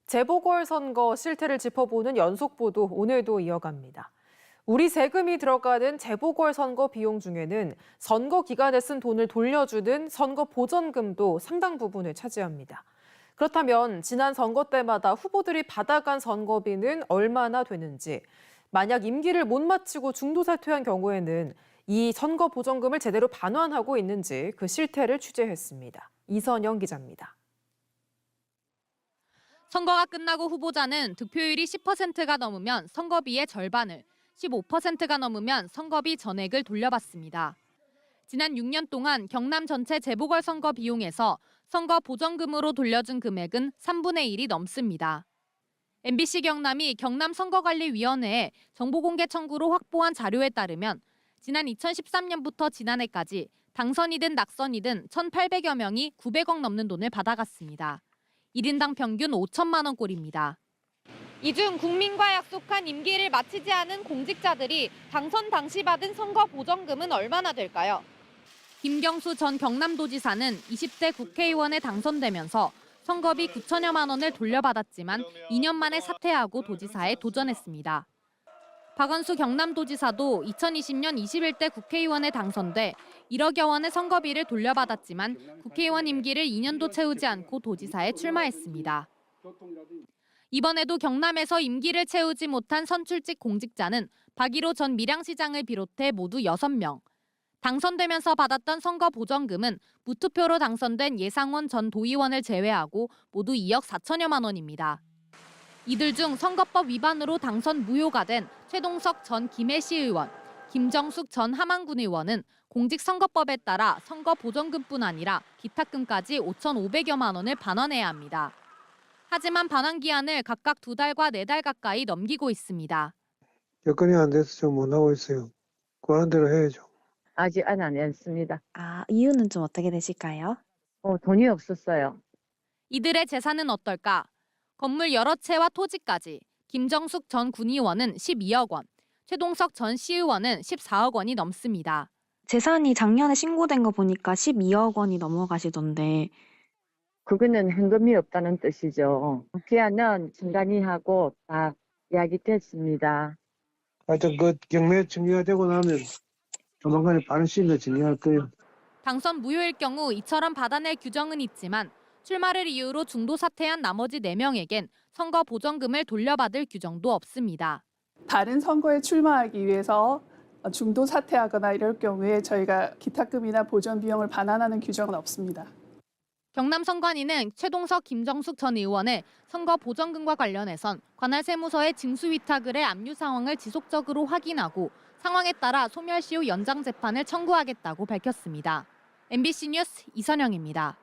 재보궐선거 실태를 짚어보는 연속보도 오늘도 이어갑니다. 우리 세금이 들어가는 재보궐선거 비용 중에는 선거 기간에 쓴 돈을 돌려주는 선거 보전금도 상당 부분을 차지합니다. 그렇다면 지난 선거 때마다 후보들이 받아간 선거비는 얼마나 되는지, 만약 임기를 못 마치고 중도 사퇴한 경우에는 이 선거 보전금을 제대로 반환하고 있는지 그 실태를 취재했습니다. 이선영 기자입니다. 선거가 끝나고 후보자는 득표율이 10%가 넘으면 선거비의 절반을, 15%가 넘으면 선거비 전액을 돌려받습니다. 지난 6년 동안 경남 전체 재보궐선거 비용에서 선거 보전금으로 돌려준 금액은 3분의 1이 넘습니다. MBC 경남이 경남선거관리위원회에 정보공개 청구로 확보한 자료에 따르면 지난 2013년부터 지난해까지 당선이든 낙선이든 1,800여 명이 900억 넘는 돈을 받아갔습니다. 1인당 평균 5천만 원꼴입니다. 이 중 국민과 약속한 임기를 마치지 않은 공직자들이 당선 당시 받은 선거 보전금은 얼마나 될까요? 김경수 전 경남도지사는 20대 국회의원에 당선되면서 선거비 9천여만 원을 돌려받았지만 2년 만에 사퇴하고 도지사에 도전했습니다. 박원수 경남도지사도 2020년 21대 국회의원에 당선돼 1억여 원의 선거비를 돌려받았지만 국회의원 임기를 2년도 채우지 않고 도지사에 출마했습니다. 이번에도 경남에서 임기를 채우지 못한 선출직 공직자는 박일호 전 밀양시장을 비롯해 모두 6명. 당선되면서 받았던 선거 보전금은 무투표로 당선된 예상원 전 도의원을 제외하고 모두 2억 4천여만 원입니다. 이들 중 선거법 위반으로 당선 무효가 된 최동석 전 김해시 의원, 김정숙 전 함안군 의원은 공직선거법에 따라 선거 보전금뿐 아니라 기탁금까지 5,500여만 원을 반환해야 합니다. 하지만 반환 기한을 각각 2달과 4달 가까이 넘기고 있습니다. 여건이 안 돼서 좀 못하고 있어요. 그런 대로 해야죠. 아직 안 했습니다. 이유는 좀 어떻게 되실까요? 돈이 없었어요. 이들의 재산은 어떨까? 건물 여러 채와 토지까지 김정숙 전 군의원은 12억 원, 최동석 전 시의원은 14억 원이 넘습니다. 재산이 작년에 신고된 거 보니까 12억 원이 넘어가시던데. 그거는 현금이 없다는 뜻이죠. 기한은 중간이 하고 다 이야기 됐습니다. 하여튼 그 경매 정리가 되고 나면 조만간에 빠른 시일 내에 정리할 거예요. 당선 무효일 경우 이처럼 받아낼 규정은 있지만 출마를 이유로 중도 사퇴한 나머지 4명에겐 선거 보전금을 돌려받을 규정도 없습니다. 다른 선거에 출마하기 위해서 중도 사퇴하거나 이럴 경우에 저희가 기탁금이나 보전 비용을 반환하는 규정은 없습니다. 경남선관위는 최동석, 김정숙 전 의원의 선거 보전금과 관련해선 관할 세무서에 징수 위탁을 해 압류 상황을 지속적으로 확인하고 상황에 따라 소멸시효 연장 재판을 청구하겠다고 밝혔습니다. MBC 뉴스 이선영입니다.